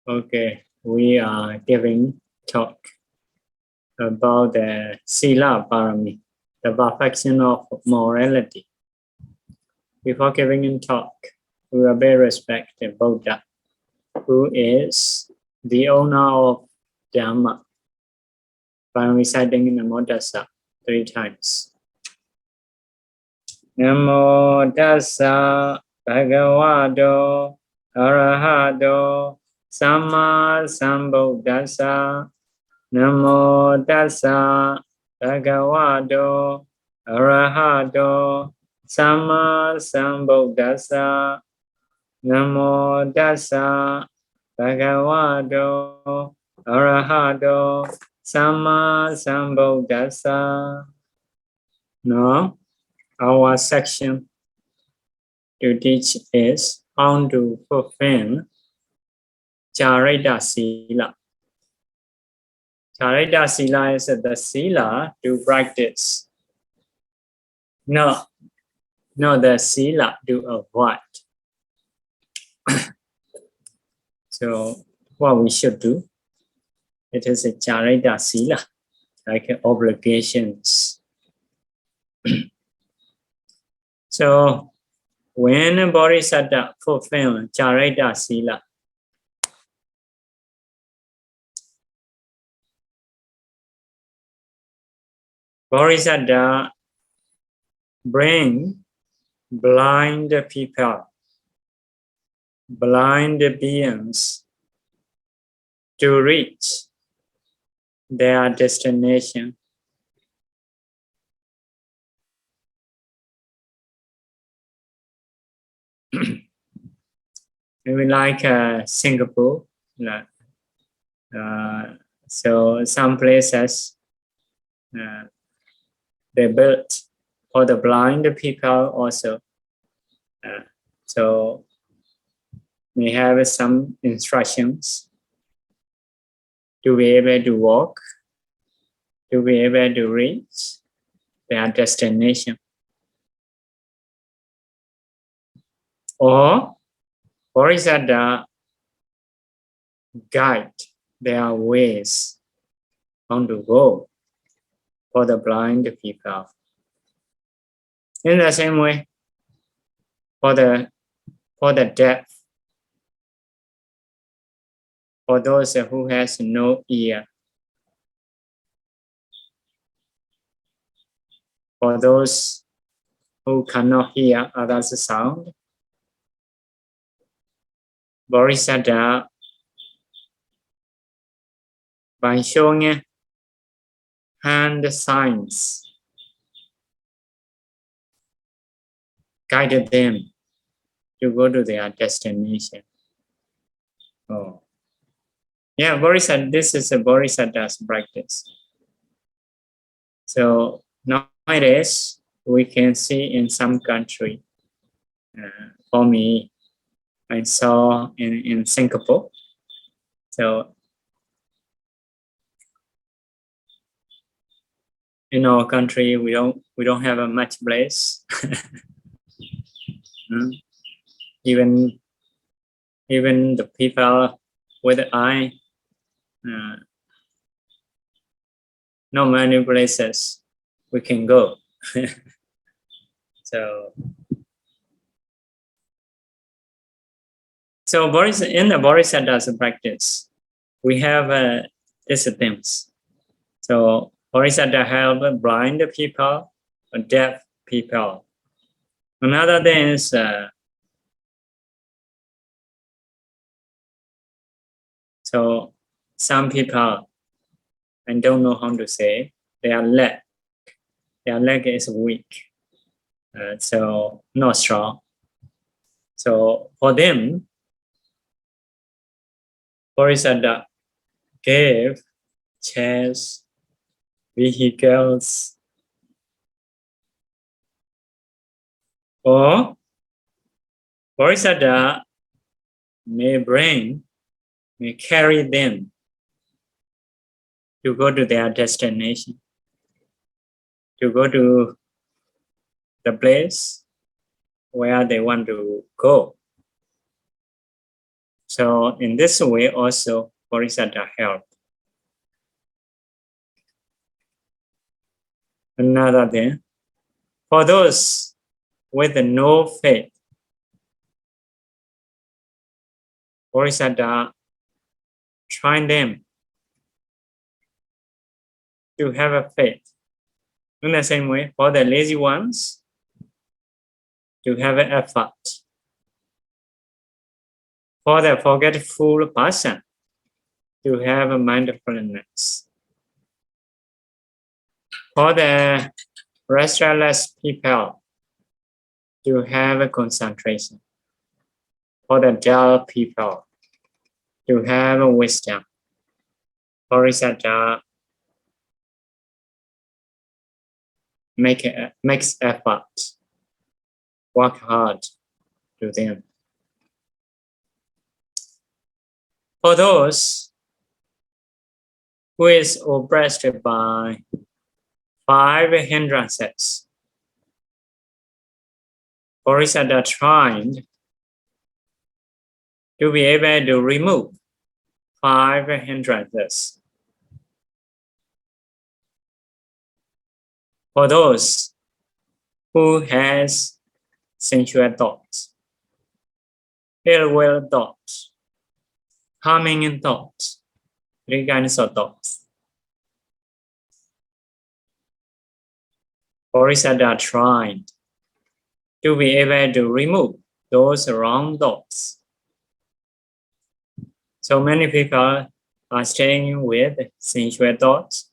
Okay, we are giving talk about the Sīla Pāramī, the perfection of morality. Before giving in talk, we will be respected Buddha, who is the owner of Dhamma, by reciting in the Bodhisatta 3 times. Namo Tassa Bhagavato Arahato Samma Sambuddhassa. Namo Tassa Bhagavato Arahato Samma Sambuddhassa. Namo Tassa Bhagavato Arahato Samma Sambuddhassa. Now, our section to teach is how to fulfill Carita Sīla. Carita Sīla is the Sīla to practice. No, the Sīla to avoid. So, what we should do, it is a Carita Sīla, like obligations. So, when a Bodhisatta fulfills Carita Sīla, Bodhisatta bring blind people, blind beings to reach their destination. Maybe like Singapore, so some places they built for the blind people also. So we have some instructions to be able to walk, to be able to reach their destination. Or Bodhisatta guide their ways on to go for the blind people. In the same way, for the deaf, for those who has no ear, for those who cannot hear others' sound, Bodhisatta, by showing hand signs, guided them to go to their destination. Oh, yeah, Bodhisatta, this is a Bodhisatta's practice. So nowadays, we can see in some country, for me, I saw in Singapore. So in our country, we don't have a much place. Even the people with the eye, not many places we can go. So in the Bodhisatta's practice, we have disciplines. So Bodhisatta help blind people, deaf people. Another thing is so some people, I don't know how to say, their leg is weak, so not strong. So for them, Bodhisatta gave chairs, vehicles, or Bodhisatta may carry them to go to their destination, to go to the place where they want to go. So in this way also Bodhisatta help. Another thing, for those with no faith, Bodhisatta train them to have a faith. In the same way, for the lazy ones, to have an effort. For the forgetful person, to have a mindfulness. For the restless people, to have a concentration. For the dull people, to have a wisdom. Bodhisatta makes effort, work hard to them. For those who is oppressed by 5 hindrances, Bodhisatta tried to be able to remove 5 hindrances. For those who has sensual thoughts, ill will thoughts, harming thoughts, 3 kinds of thoughts. Bodhisatta tried to be able to remove those wrong thoughts. So many people are staying with sensual thoughts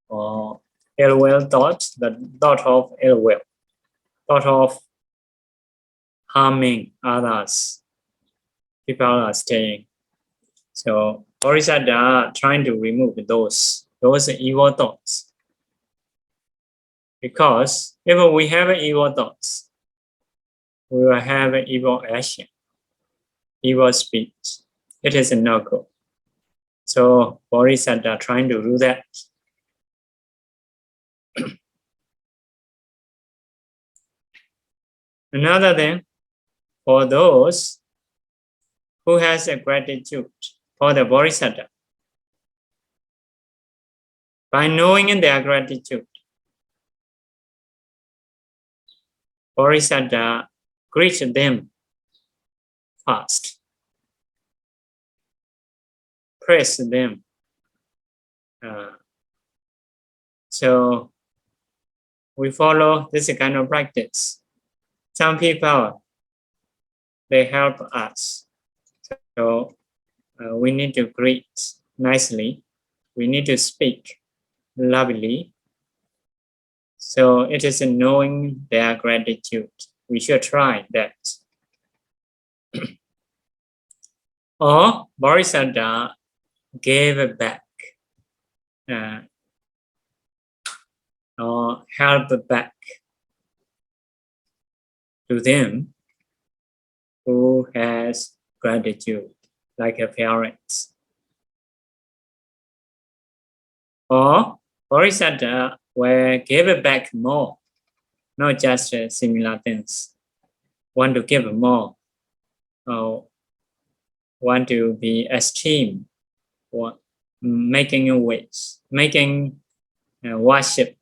or ill will thoughts, the thought of ill will, thought of harming others. People are staying. So Bodhisatta trying to remove those evil thoughts. Because if we have evil thoughts, we will have evil action, evil speech. It is a no-go. So Bodhisatta trying to do that. Another thing, for those who has a gratitude for the Bodhisatta, by knowing their gratitude, Bodhisatta greets them first, praise them. So we follow this kind of practice. Some people, they help us. So we need to greet nicely. We need to speak lovingly. So it is knowing their gratitude. We should try that. Or Bodhisatta gave back or help back to them who has gratitude, like a parents. Or Bodhisatta will give back more, not just similar things. Want to give more, or want to be esteemed, or making a wish, making worship.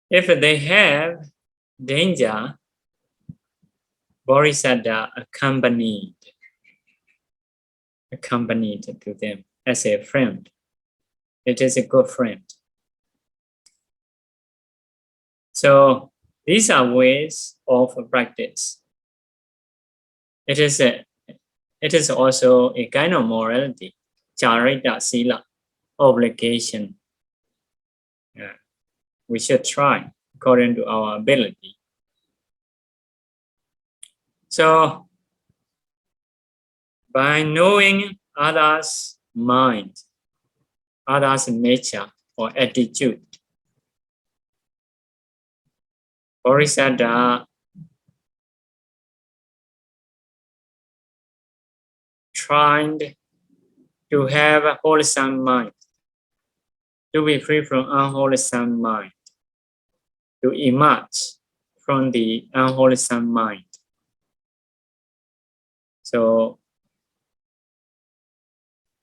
If they have danger, Bodhisatta accompanied to them as a friend. It is a good friend. So these are ways of practice. It is also a kind of morality, Carita Sīla, obligation. We should try according to our ability. So by knowing others' mind, others' nature or attitude, Bodhisatta trying to have a wholesome mind, to be free from unwholesome mind, to emerge from the unwholesome mind. So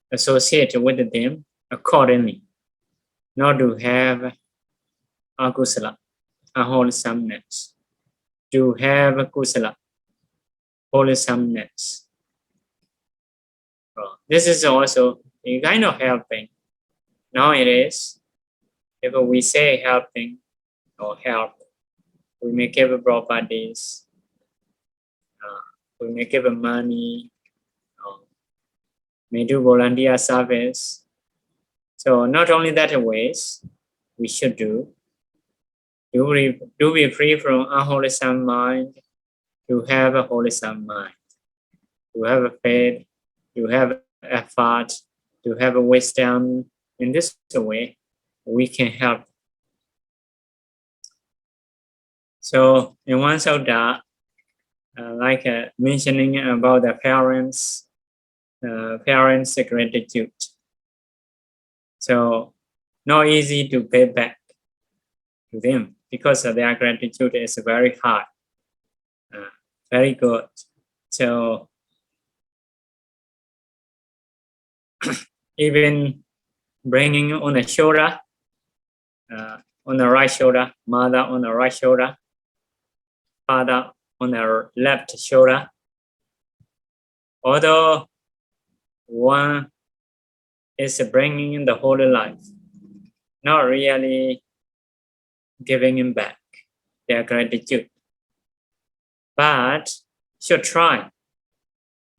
associate with them accordingly, not to have akusala, unwholesomeness, to have kusala, wholesomeness. This is also a kind of helping. Nowadays, if we say helping or help, we may give properties, we may give money, may do volunteer service. So not only that ways we should do be free from unwholesome mind, to have a wholesome mind, to have a faith, to have effort, to have a wisdom. In this way, we can help. So in one sutta, like mentioning about the parents' gratitude. So not easy to pay back to them because their gratitude is very high, very good. So even bringing on the shoulder, on the right shoulder, mother on the right shoulder, father on the left shoulder. Although one is bringing in the whole life, not really giving him back their gratitude, but should try.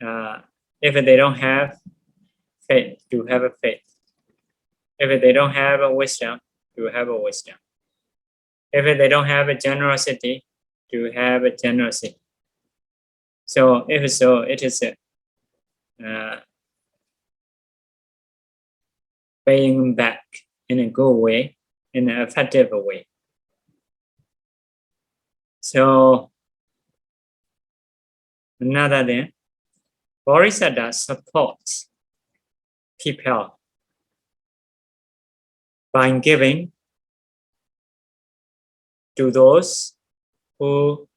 If they don't have faith, to have a faith. If they don't have a wisdom, to have a wisdom. If they don't have a generosity, to have a generosity. So if so, it is paying back in a good way, in an effective way. So another thing, Bodhisatta supports people by giving to those who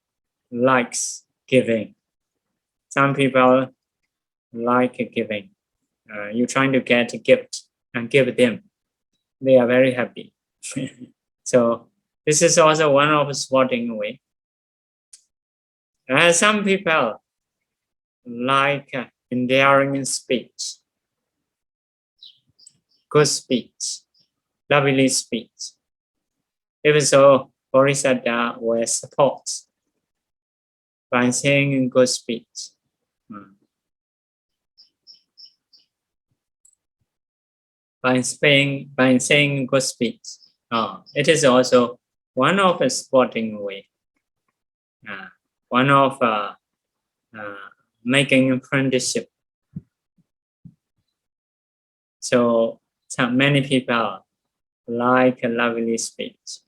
likes giving. Some people like giving. You're trying to get a gift and give them. They are very happy. So this is also one of the supporting way. Some people like endearing speech, good speech, lovely speech. Even so, Bodhisatta will support by saying good speech. By saying good speech. It is also one of the supporting way. One of making a friendship. So many people like a lovely speech.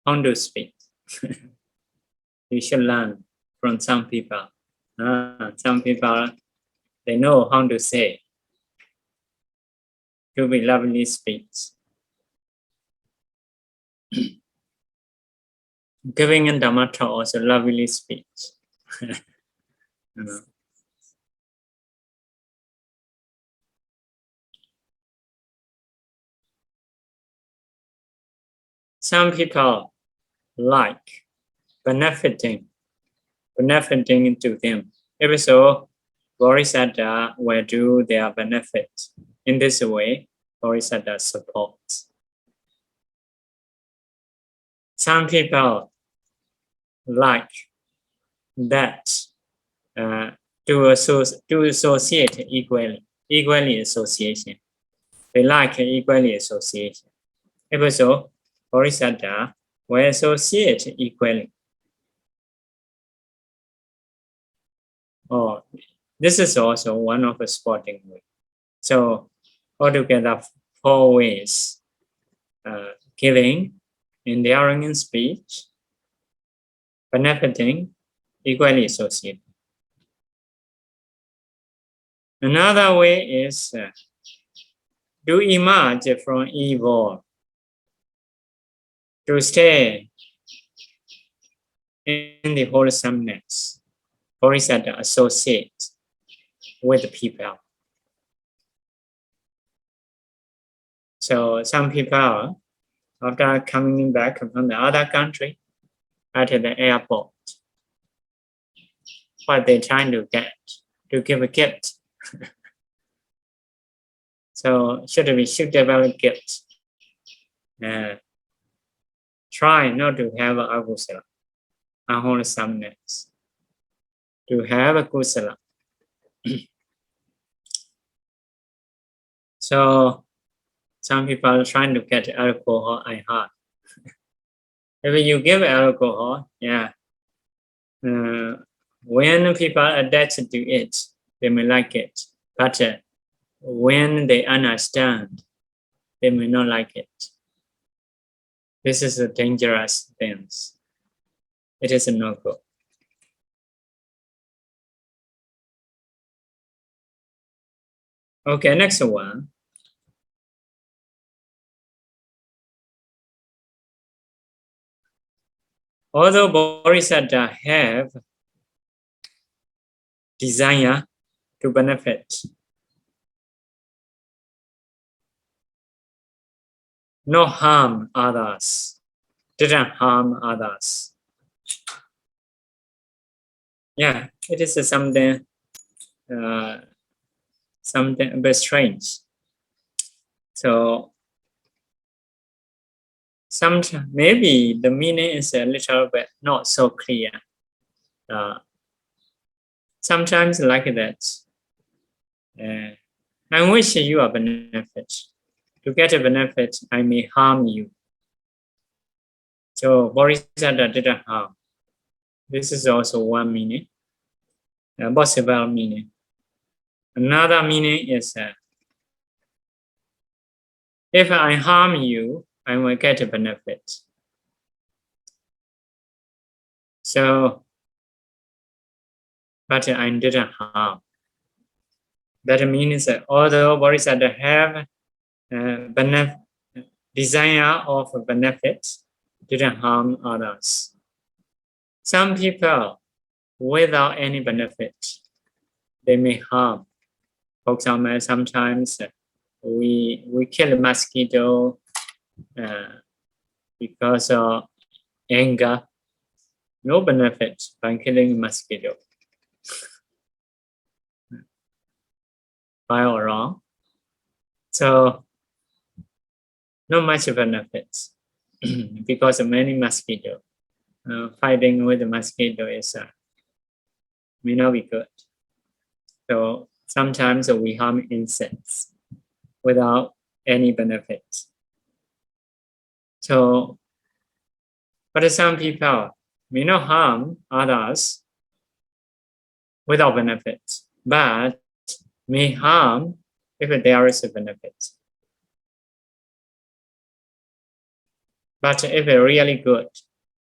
How to speak? You should learn from some people. Some people, they know how to say. To be lovely speech. Giving in Dhamma talk also lovely speech. Some people like benefiting to them. If so, Bodhisatta will do their benefit. In this way, Bodhisatta supports. Some people like that to associate equally association. They like equally association. If so, Bodhisatta will associate equally. This is also one of the supporting ways. So altogether 4 ways: giving, endearing in speech, benefiting, equally associated. Another way is to emerge from evil. to stay in the wholesomeness, Bodhisatta associate with people. So some people, after coming back from the other country, at the airport, what they trying to get, to give a gift. So should be suitable gift. Try not to have a kusala, unwholesomeness. To have a kusala. So some people are trying to get alcohol and hard. If you give alcohol, when people attach to it, they may like it. But when they understand, they may not like it. This is a dangerous thing. It is a no-go. Okay, next one. Although Bodhisatta have desire to benefit, no harm others, didn't harm others. Yeah, it is something a bit strange. So sometimes maybe the meaning is a little bit not so clear. Sometimes like that. I wish you a benefit. To get a benefit, I may harm you. So Bodhisatta didn't harm. This is also one meaning, a possible meaning. Another meaning is if I harm you, I will get a benefit. So, but I didn't harm. That means that although Bodhisatta have desire of benefit, didn't harm others. Some people, without any benefit, they may harm. For example, sometimes we kill a mosquito because of anger. No benefit by killing a mosquito. Right or wrong? So, not much benefits because of many mosquitoes. Fighting with the mosquito is may not be good. So sometimes we harm insects without any benefit. So, but some people may not harm others without benefit, but may harm if there is a benefit. But if it's really good,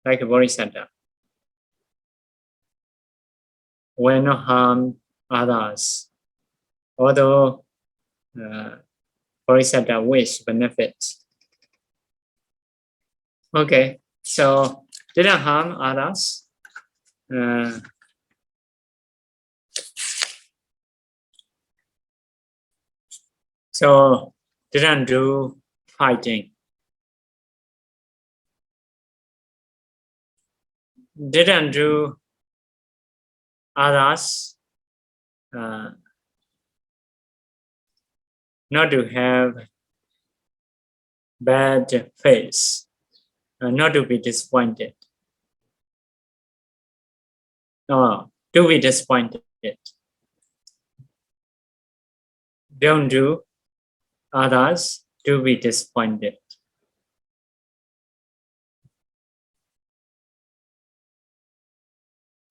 like a Bodhisatta, will not harm others, although Bodhisatta wish benefit. Okay, so didn't harm others. So didn't do fighting. Didn't do others not to have bad face, not to be disappointed. No, to be disappointed. Don't do others to be disappointed.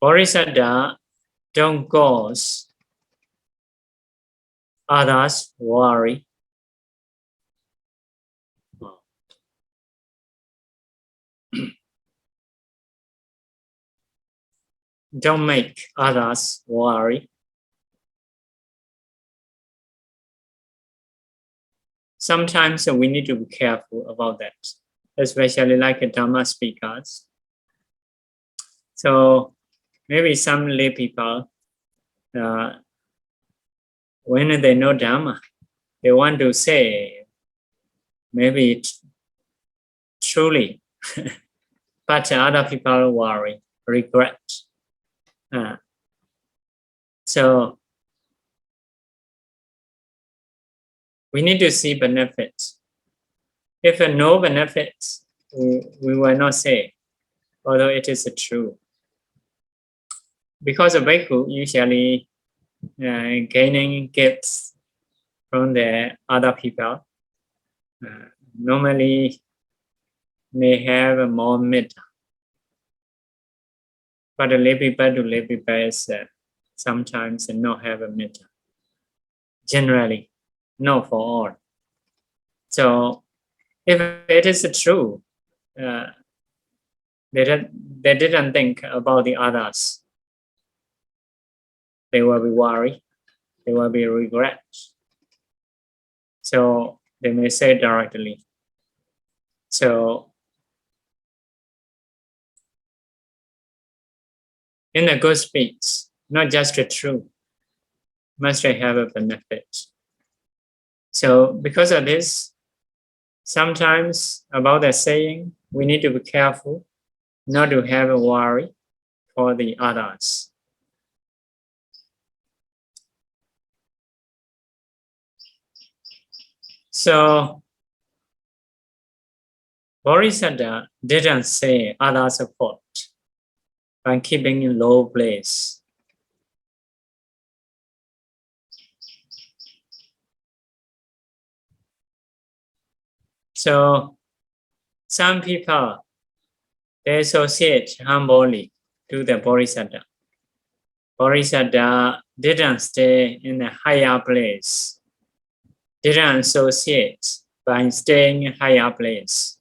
Bodhisatta don't cause others worry. Don't make others worry. Sometimes we need to be careful about that. especially like Dhamma speakers. So maybe some lay people, when they know Dhamma, they want to say maybe truly, but other people worry, regret. So we need to see benefits. If no benefits, we will not say, although it is true. Because a bhikkhu usually gaining gifts from the other people, normally may have more metta. But the lay people to lay people is sometimes not have a metta. Generally, not for all. So if it is true, they didn't think about the others. They will be worried. They will be regret. So they may say directly. So in a good speech, not just the truth, must have a benefit. So because of this, sometimes about the saying, we need to be careful not to have a worry for the others. So Bodhisatta didn't say others' fault by keeping in low place. So some people, they associate humbly to the Bodhisatta. Bodhisatta didn't stay in a higher place, didn't associate by staying in higher place.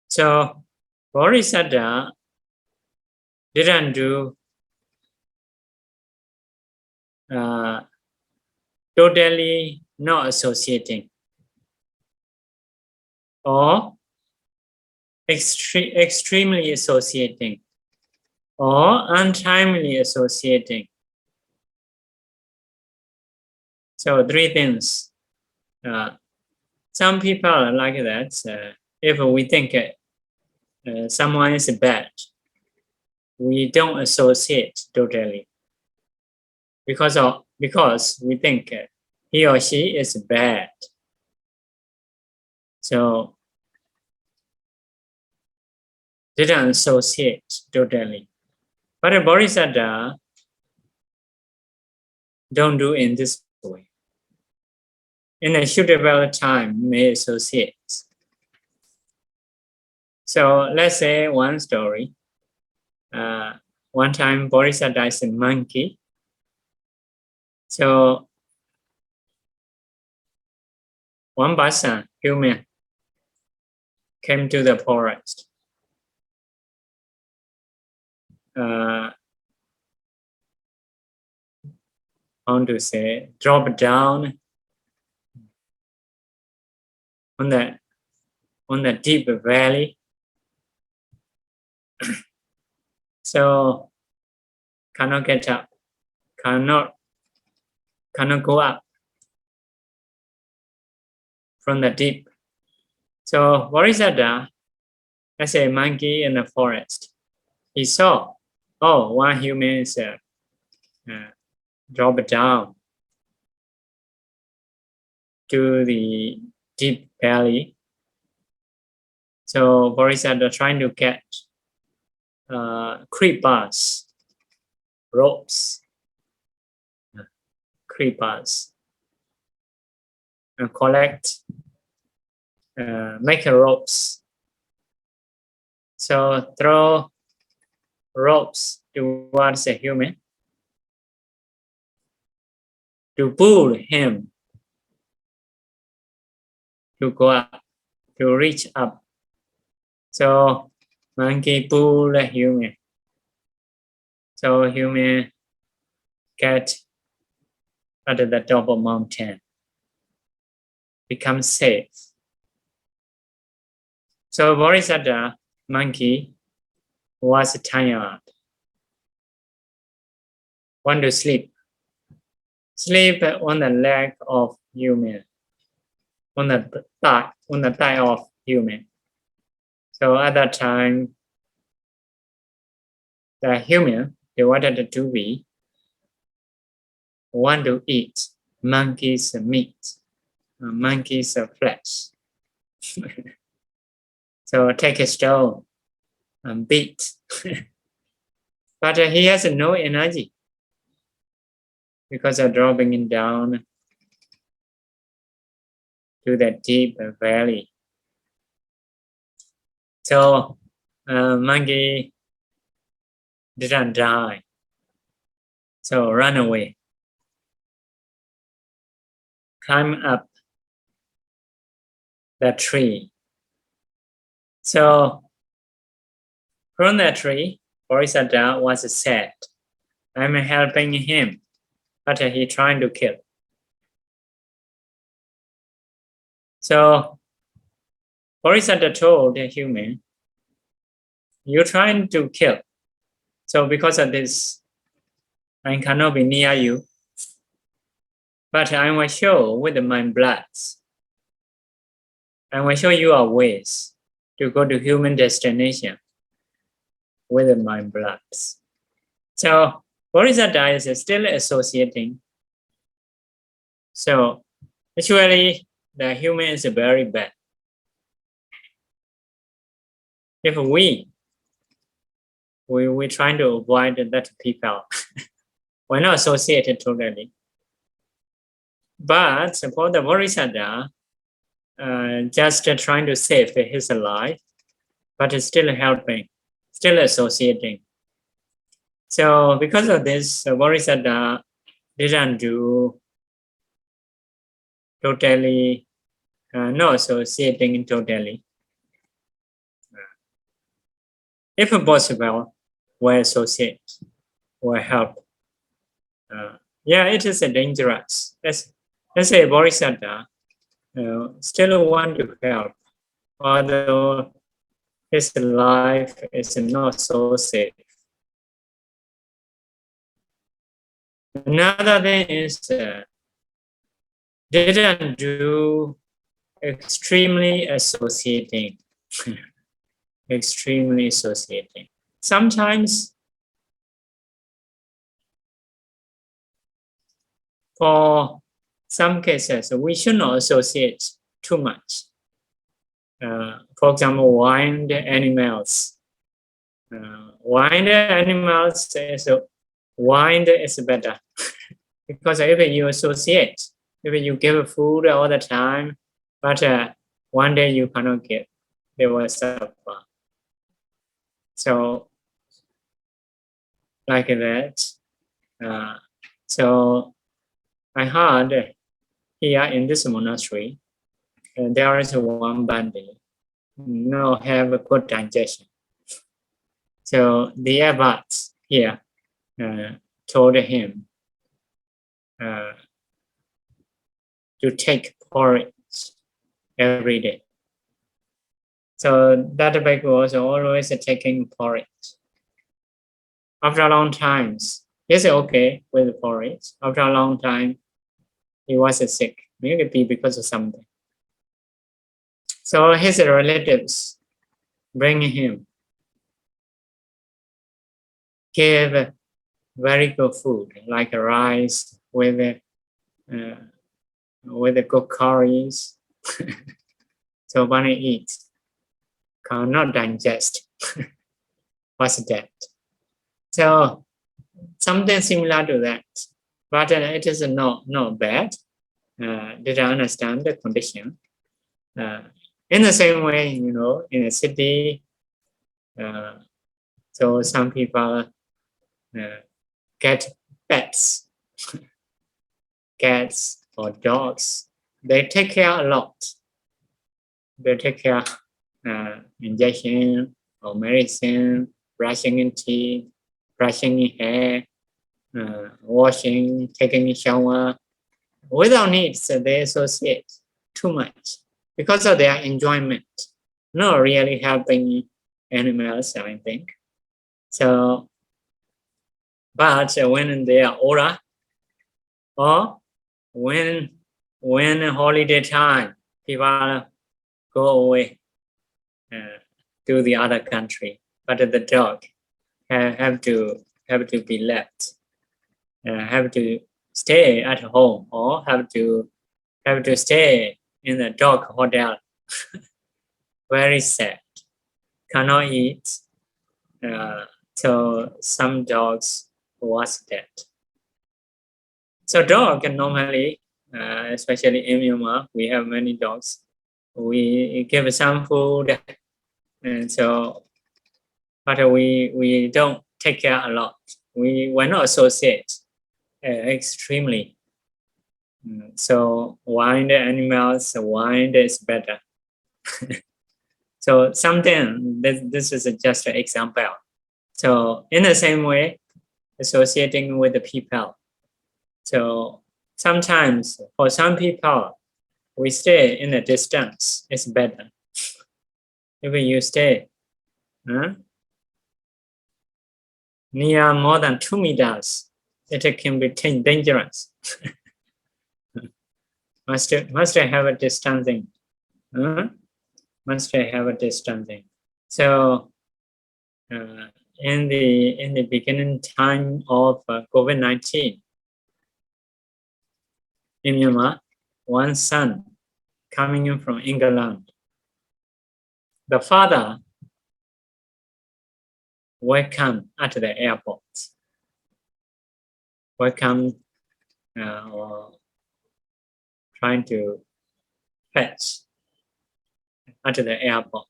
So Bodhisatta didn't do totally not associating or extremely associating or untimely associating. So three things. Some people are like that. If we think someone is bad, we don't associate totally because we think he or she is bad. So didn't associate totally. But a Bodhisatta don't do in this way. In a suitable time, may associate. So let's say one story. One time Bodhisatta is a monkey. So one person, human, came to the forest. How to say, drop down on the deep valley. So cannot get up, cannot go up from the deep. So Bodhisatta, as a monkey in the forest, he saw, oh, one human is drop down to the deep valley. So Bodhisatta trying to get creepers, ropes, creepers, and collect, make ropes. So throw ropes towards a human to pull him to go up, to reach up. So monkey pull the human So human get at the top of mountain, become safe. So Bodhisatta monkey was tired, want to sleep. Sleep on the leg of human, on the thigh of human. So at that time, the human, they wanted to be, want to eat monkey's meat, monkey's flesh. So take a stone and beat. But he has no energy because of dropping it down to the deep valley. So monkey didn't die. So run away. Climb up the tree. So from the tree, Bodhisatta was sad. I'm helping him, but he trying to kill. So Bodhisatta told the human, you're trying to kill. So because of this, I cannot be near you. But I will show with my blood. I will show you a ways to go to human destination with my blood. So Bodhisatta is still associating. So actually, the human is very bad. If we trying to avoid that people, we're not associated totally. But for the Bodhisatta, just trying to save his life, but is still helping, still associating. So because of this, Bodhisatta didn't do totally, no associating totally. If possible, will associate, will help. Yeah, it is dangerous. Let's say Bodhisatta still want to help, although his life is not so safe. Another thing is didn't do extremely associating. Extremely associating. Sometimes for some cases, we should not associate too much. For example, wild animals. Wild animals wild is better because if you associate, if you give food all the time, but one day you cannot give, they will suffer. So like that. So I heard here in this monastery, there is one bandit, no have a good digestion. So the abbots here told him to take porridge every day. So that bhikkhu was always taking porridge. After a long time, he said okay with porridge. After a long time, he was sick, maybe because of something. So his relatives bring him, give very good food like rice with good curries. So when he eats, cannot digest. What's that? So something similar to that, but it is not bad. Did I understand the condition? In the same way, in a city, so some people get pets, cats or dogs. They take care a lot. They take care injection or medicine, brushing in teeth, brushing hair, washing, taking a shower. Without needs, they associate too much because of their enjoyment, not really helping animals, I think. So, but when they are older, or when holiday time, people go away to the other country, but the dog have to be left, have to stay at home, or have to stay in the dog hotel. Very sad. Cannot eat. So some dogs was dead. So dog normally, especially in Myanmar, we have many dogs. We give some food, and so, but we don't take care a lot. We not associate extremely. So wild animals, wild is better. So something, this is just an example. So in the same way, associating with the people. So sometimes for some people, we stay in a distance, it's better. If you stay near more than 2 meters, it can be dangerous. Must have a distancing. Must have a distancing. So in the beginning time of COVID-19 in Myanmar, one son coming in from England, the father welcome at the airport. Welcome or trying to fetch at the airport.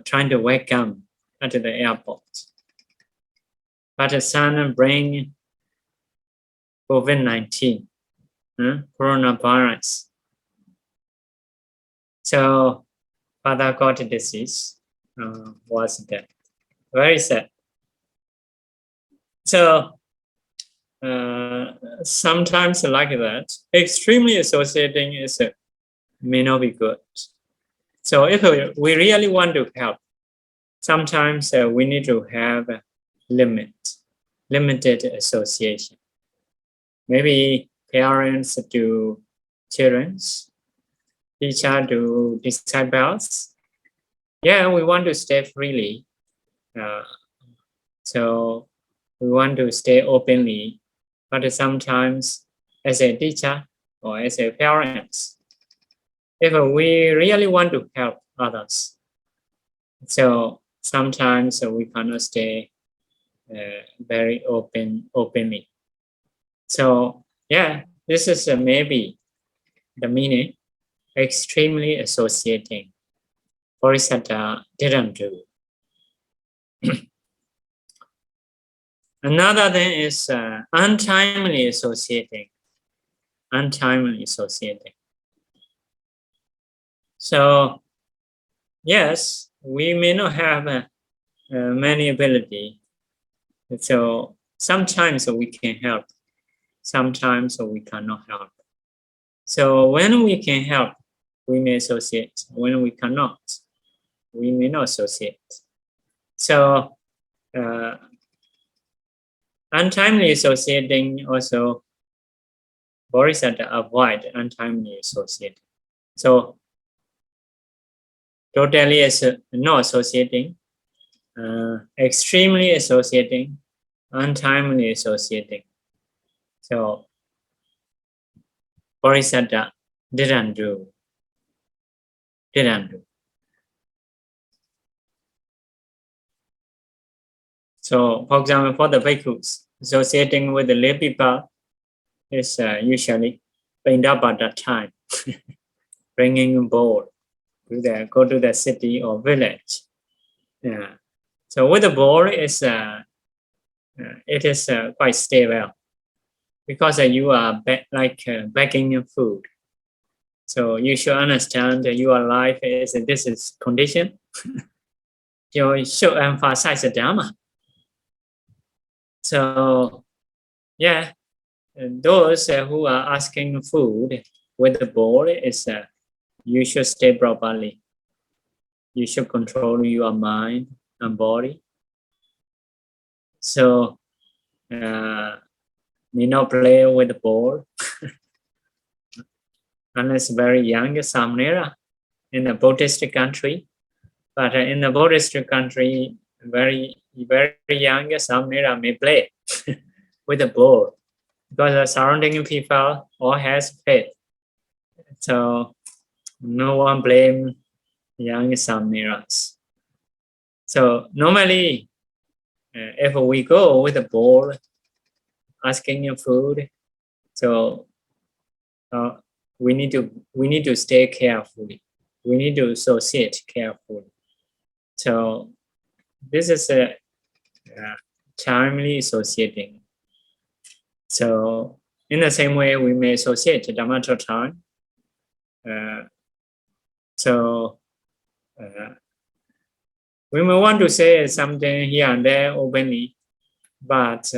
Trying to welcome at the airport. But the son bring COVID-19, coronavirus. So father got a disease, was dead. Very sad. So sometimes like that, extremely associating is may not be good. So if we really want to help, sometimes we need to have a limited association. Maybe parents to children, teacher to disciples. Yeah, we want to stay freely. So we want to stay openly, but sometimes as a teacher or as a parent, if we really want to help others, so sometimes we cannot stay very openly. So yeah, this is maybe the meaning, extremely associating. Bodhisatta didn't do. Another thing is untimely associating. Untimely associating. So yes, we may not have many ability. So sometimes we can help. Sometimes we cannot help. So when we can help, we may associate. When we cannot, we may not associate. So untimely associating also, Bodhisatta avoid untimely associating. So totally not associating, extremely associating, untimely associating. So Bodhisatta didn't do. So, for example, for the bhikkhus, associating with the lay people is usually Pindapata time, bringing a bowl to go to the city or village. Yeah. So with the bowl, it is quite stable because you are baking food. So you should understand that your life is this is condition. you should emphasize the Dharma. So, yeah, those who are asking food with the bowl is you should stay properly. You should control your mind and body. So, may not play with the ball unless very young samnera in a Buddhist country. But in the Buddhist country, very young samnera may play with the ball because the surrounding people all has faith. So no one blame young samneras. So normally, if we go with the ball, asking food, so we need to stay carefully. We need to associate carefully. So this is a timely associating. So in the same way, we may associate Dhamma time. We may want to say something here and there openly, but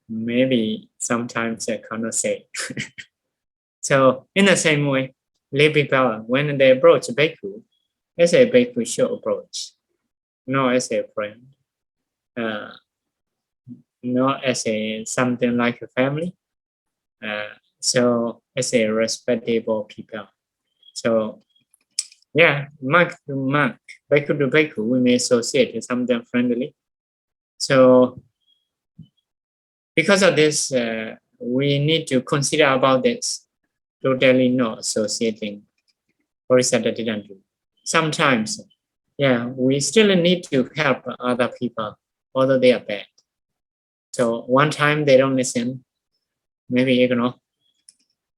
maybe sometimes I cannot say. So in the same way, lay people, when they approach a bhikkhu, as a bhikkhu should approach, not as a friend, not as a something like a family. So as a respectable people. So yeah, monk to monk, bhikkhu to bhikkhu, we may associate with something friendly. So because of this, we need to consider about this. Totally not associating. Bodhisatta didn't do. Sometimes, yeah, we still need to help other people, although they are bad. So one time they don't listen, maybe ignore.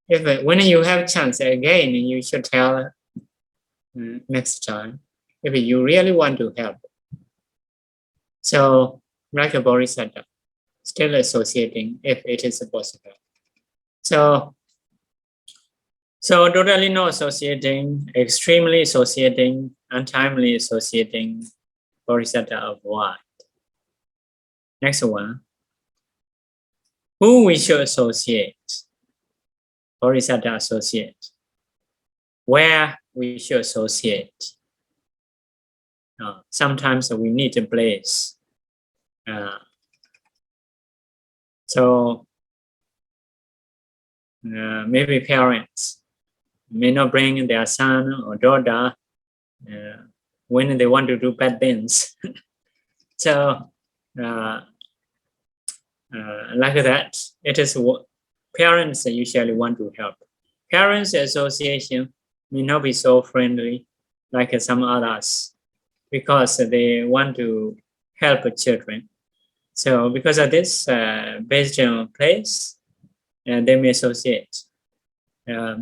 When you have a chance again, you should tell next time if you really want to help. So, like a Bodhisatta, still associating if it is possible. So totally not associating, extremely associating, untimely associating, Bodhisatta avoid. Next one. Who we should associate? Bodhisatta associate. Where we should associate? Sometimes we need a place. Maybe parents may not bring their son or daughter when they want to do bad things. So like that, it is what parents usually want to help. Parents association may not be so friendly like some others because they want to help children. So because of this, based on place, they may associate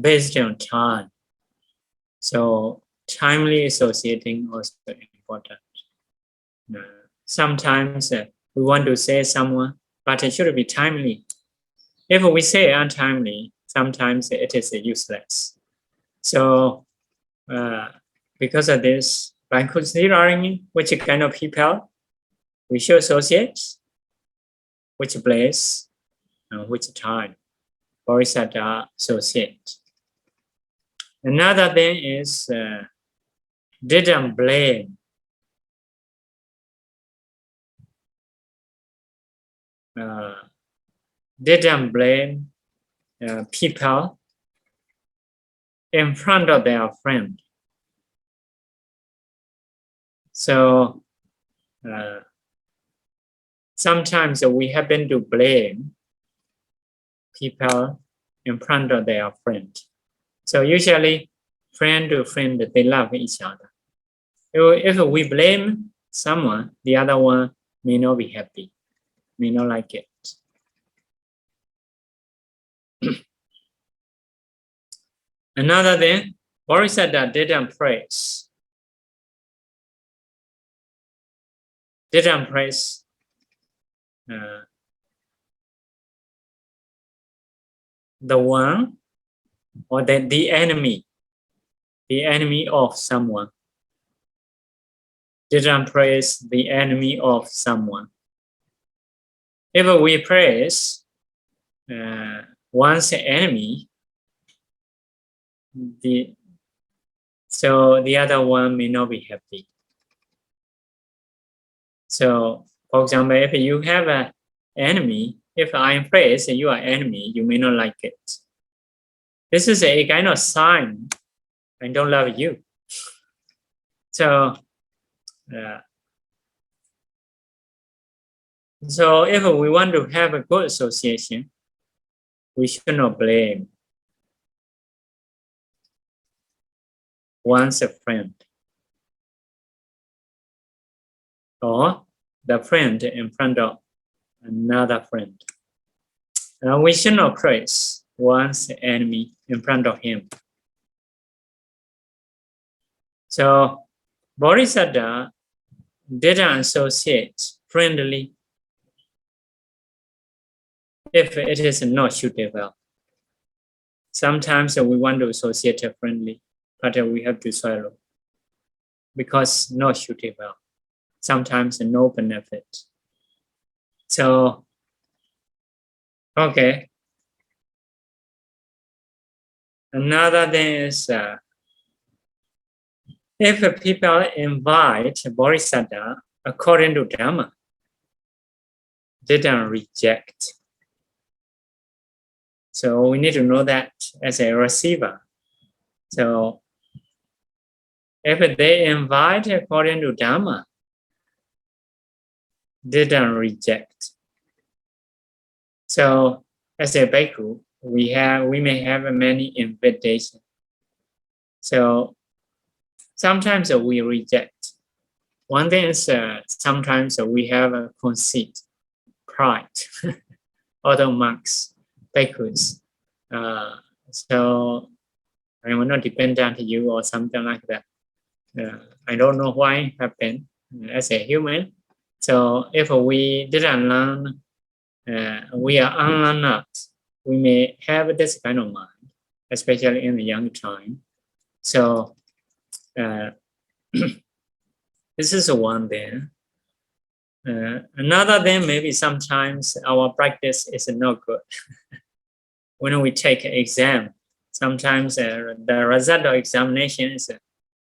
based on time. So timely associating also important. Sometimes we want to say someone, but it should be timely. If we say untimely, sometimes it is useless. So because of this, by considering which kind of people we should associate, which place, which time, Bodhisatta associate. Another thing is didn't blame. Didn't blame people in front of their friend. So sometimes we happen to blame people in front of their friend. So usually friend to friend, they love each other. If we blame someone, the other one may not be happy, may not like it. Another thing, Bodhisatta didn't praise. Didn't praise the one or the enemy of someone. didn't praise the enemy of someone. If we praise one's enemy, so the other one may not be happy. So, for example, if you have an enemy, if I praise you are enemy, you may not like it. This is a kind of sign I don't love you. So if we want to have a good association, we should not blame one's friend or the friend in front of another friend. We should not praise one's enemy in front of him. So Bodhisatta didn't associate friendly if it is not suitable. Sometimes we want to associate friendly, but we have to swallow because not suitable. Sometimes no benefit. So, okay. Another thing is if people invite Bodhisatta according to Dhamma, didn't reject. So we need to know that as a receiver. So if they invite according to Dhamma, didn't reject. So as a bhikkhu, we may have many invitations. So sometimes we reject. One thing is sometimes we have a conceit, pride, auto marks, bhikkhus. So I will not depend on you or something like that. I don't know why it happened as a human. So if we didn't learn, we are unlearned, we may have this kind of mind, especially in the young time. So this is one thing. Another thing, maybe sometimes our practice is not good. When we take an exam, sometimes the result of examinations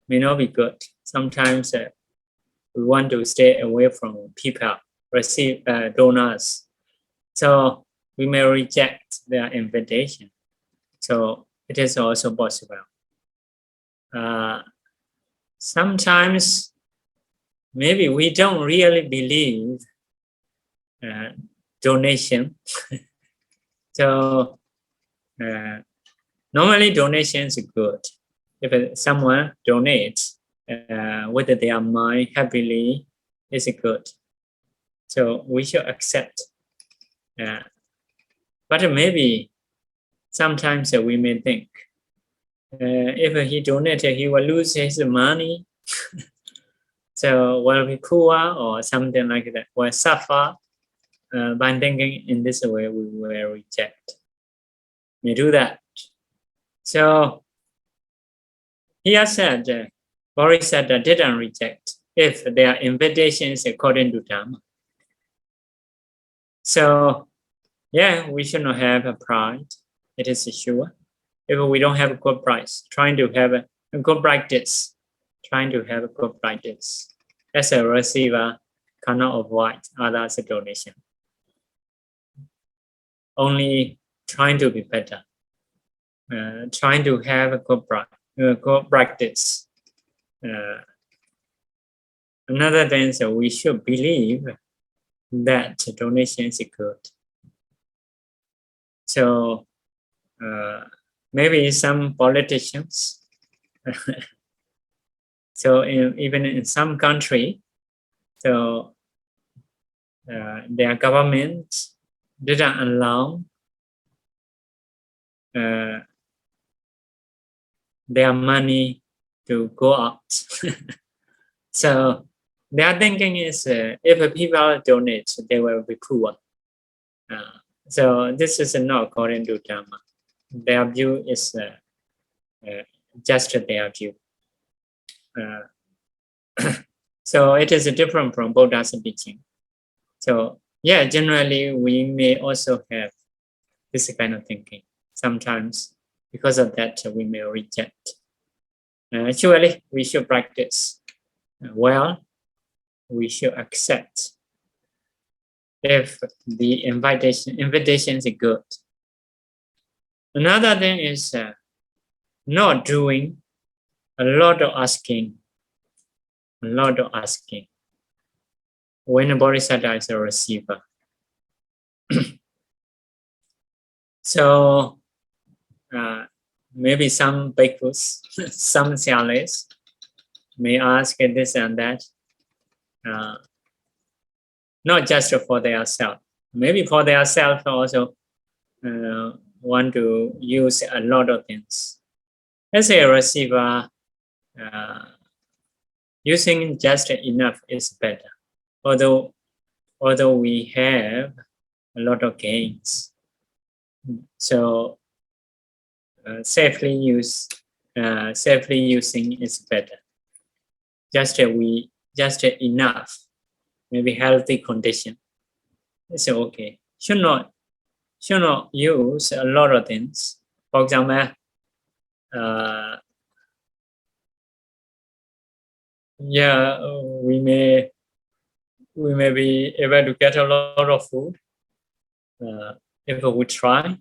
may not be good. Sometimes we want to stay away from people, receive donors. So we may reject their invitation. So it is also possible. Sometimes maybe we don't really believe donation. So normally donation is good. If someone donates with their mind happily, is good. So we should accept. But maybe sometimes we may think, if he donated, he will lose his money. So will be poor or something like that, will suffer. By thinking in this way, we will reject. We do that. So here said, Bodhisatta didn't reject if their invitation is according to Dhamma. So yeah, we should not have a pride. It is sure. If we don't have a good price, trying to have a good practice, as a receiver, cannot avoid others' donation. Only trying to be better, trying to have a good practice. Another thing is we should believe that donation is good. So maybe some politicians, so even in some country, so their government didn't allow their money to go out. So their thinking is if people donate, they will be poor. So this is not according to Dhamma. Their view is just their view. So it is different from Buddha's teaching. So yeah, generally we may also have this kind of thinking. Sometimes because of that we may reject. Actually, we should practice well. We should accept if the invitation is good. Another thing is not doing a lot of asking. When a Bodhisatta is a receiver. So maybe some bhikkhus, some syalis may ask this and that, not just for their self. Maybe for their self also want to use a lot of things. As a receiver, using just enough is better. Although we have a lot of gains, so safely using is better. Just enough, maybe healthy condition. It's okay. Should not use a lot of things. For example, we may be able to get a lot of food if we try.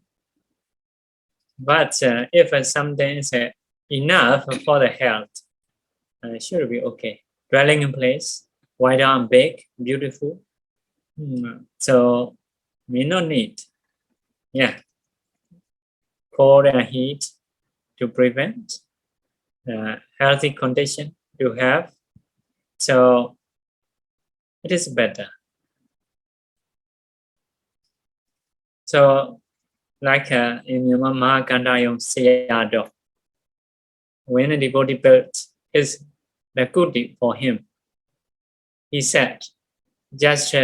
But if something is enough for the health, should be okay. Dwelling in place, wide arm, big, beautiful. So we not need, cold and heat to prevent, healthy condition to have. So it is better. So like in Janakābhivaṃsa, when a devotee built his the kuti for him, he said, just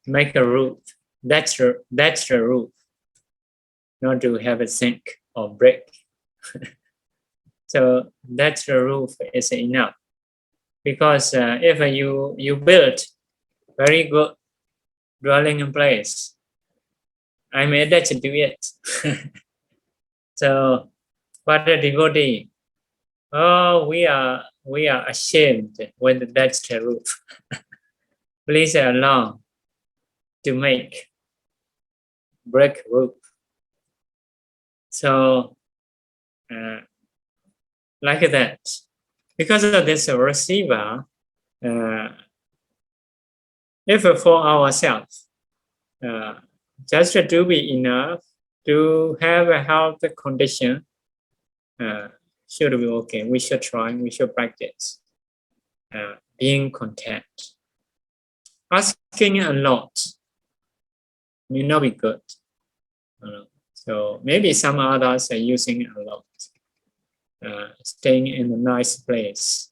make a roof. That's the roof, not to have a sink or brick. So that's the roof is enough. Because if you build very good dwelling in place, I may attach to it. So, but the devotee, we are ashamed when that's the roof. Please allow to make brick roof. So, like that, because of this receiver, if for ourselves, just to be enough to have a health condition, should be okay. We should try, we should practice being content. Asking a lot may not be good. So maybe some others are using a lot, staying in a nice place.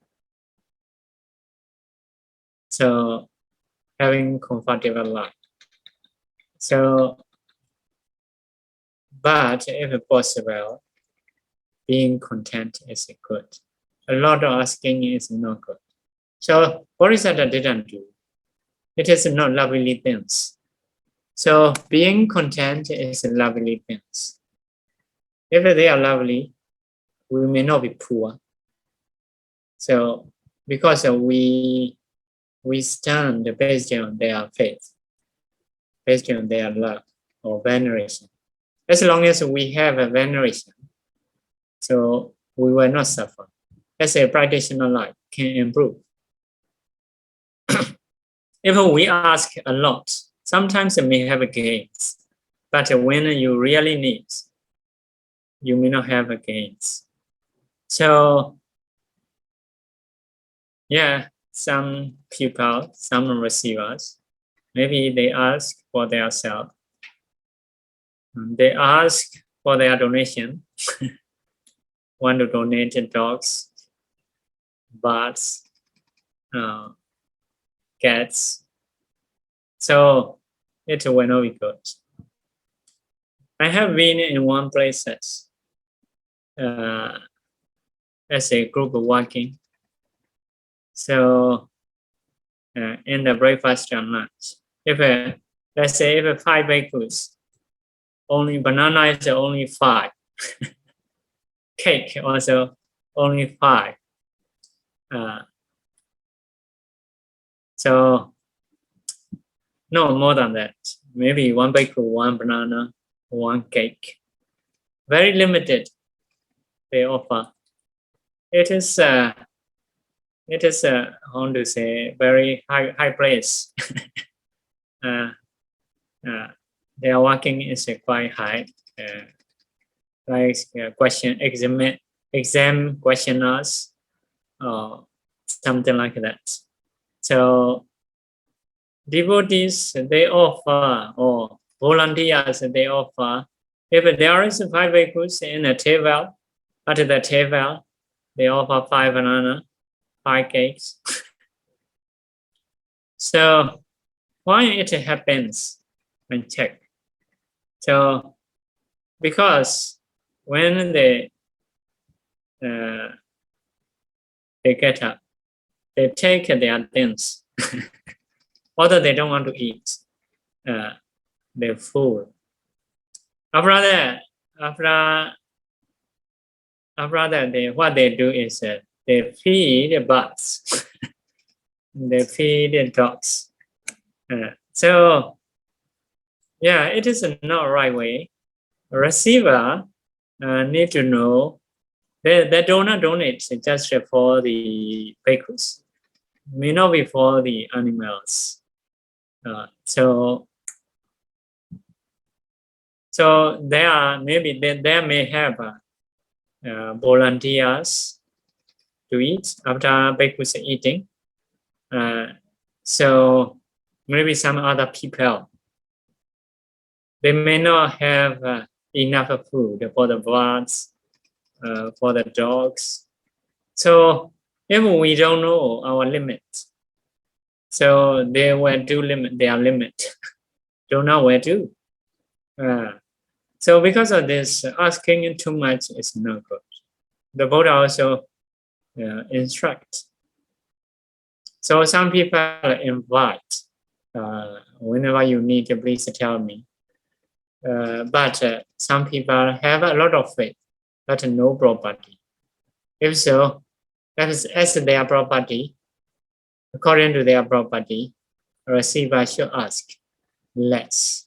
So having comfortable life. So, but if possible, being content is good. A lot of asking is not good. So Bodhisatta didn't do. It is not lovely things. So being content is lovely things. If they are lovely, we may not be poor. So because we stand based on their faith, based on their love or veneration. As long as we have a veneration, so we will not suffer. As a practitioner life can improve. If we ask a lot, sometimes it may have gains, but when you really need, you may not have gains. So, some people, some receivers, maybe they ask for their self. They ask for their donation. Want to donate dogs, birds, cats. So it will not be good. I have been in one place as a group working. So in the breakfast and lunch. If let's say if 5 bhikkhus, only banana is only 5, cake also only 5. So no more than that. Maybe 1 bhikkhu, 1 banana, 1 cake. Very limited. They offer. It is how to say, very high place. Their working is quite high. Like exam questionnaires or something like that. So devotees, they offer, or volunteers, they offer. If there is 5 bhikkhus in a table, at the table, they offer 5 banana, 5 cakes. So why it happens? And check. So because when they get up, they take their things, although they don't want to eat, they're full. After that, what they do is they feed the birds, they feed the dogs. So, yeah, it is not right way. Receiver need to know the donor donates just for the bhikkhus, may not be for the animals. So there may have volunteers to eat after bhikkhus eating. So maybe some other people, they may not have enough food for the birds, for the dogs. So if we don't know our limit, so they will do limit their limit. Don't know where to. So because of this, asking too much is not good. The Buddha also instruct. So some people invite, whenever you need, please tell me. But some people have a lot of faith, but no property. If so, that is as their property. According to their property, receiver should ask less.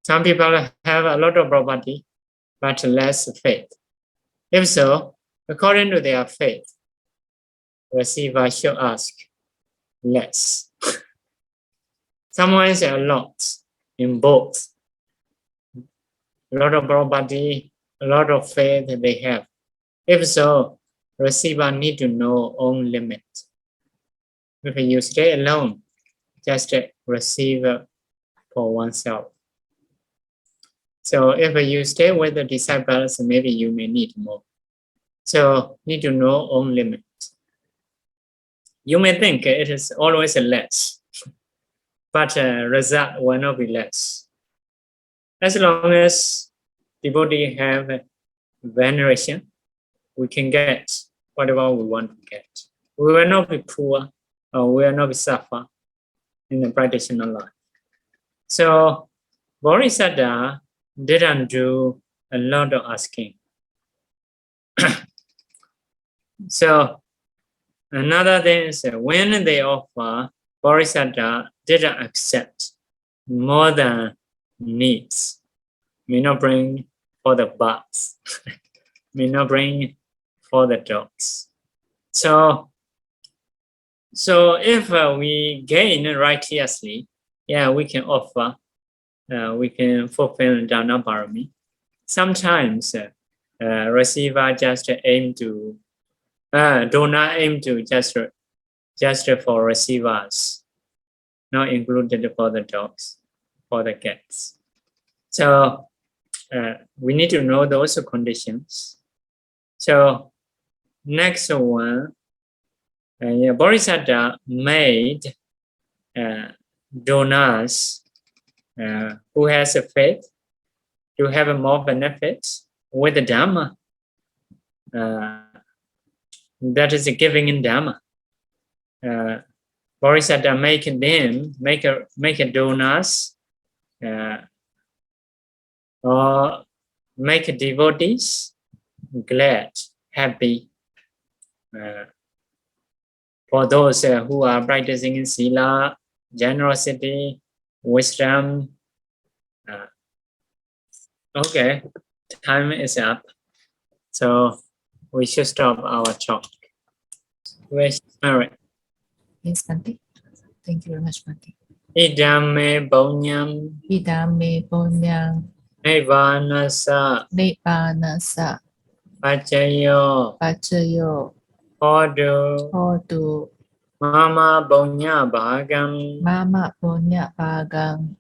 Some people have a lot of property, but less faith. If so, according to their faith, receiver should ask less. Someone is a lot in both. A lot of property, a lot of faith they have. If so, receiver need to know own limit. If you stay alone, just receive for oneself. So if you stay with the disciples, maybe you may need more. So need to know own limit. You may think it is always less, but result will not be less. As long as devotee have veneration, we can get whatever we want to get. We will not be poor, or we will not be suffer in the practitioner life. So Bodhisatta didn't do a lot of asking. So another thing is that when they offer, Bodhisatta didn't accept more than needs. May not bring for the birds, may not bring for the dogs. So if we gain righteously, yeah, we can offer, we can fulfill Janakābhivaṃsa. Sometimes receiver just aim to, do not aim to just for receivers, not included for the dogs, for the cats. So we need to know those conditions. So next one, Bodhisatta made donors who has a faith to have more benefits with the Dhamma. That is giving in Dhamma. Bodhisatta make them, make a donuts, or make devotees glad, happy. For those who are practicing in Sīla, generosity, wisdom. Okay, time is up. So we should stop our talk. Where's Merit? Yes, Bhante. Thank you very much, Bhante. Idame Bonyam Idame Bonyang Nivanasa Nipanasa Pachayo Pachayo Hodu Hodu Mama Bonya Bhagam Mama Bonya Bagang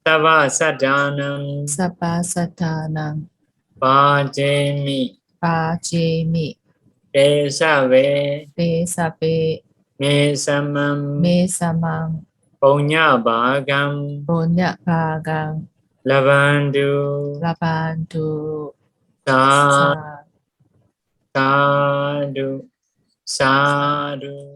Sava Sadanam Sapasatanang Pajemi Pajemi Desave Desape Mesamam Mesamang Bonya Bhagam Bonya Bagang Lavandu Labantu Sa Sa Sadhu Sadhu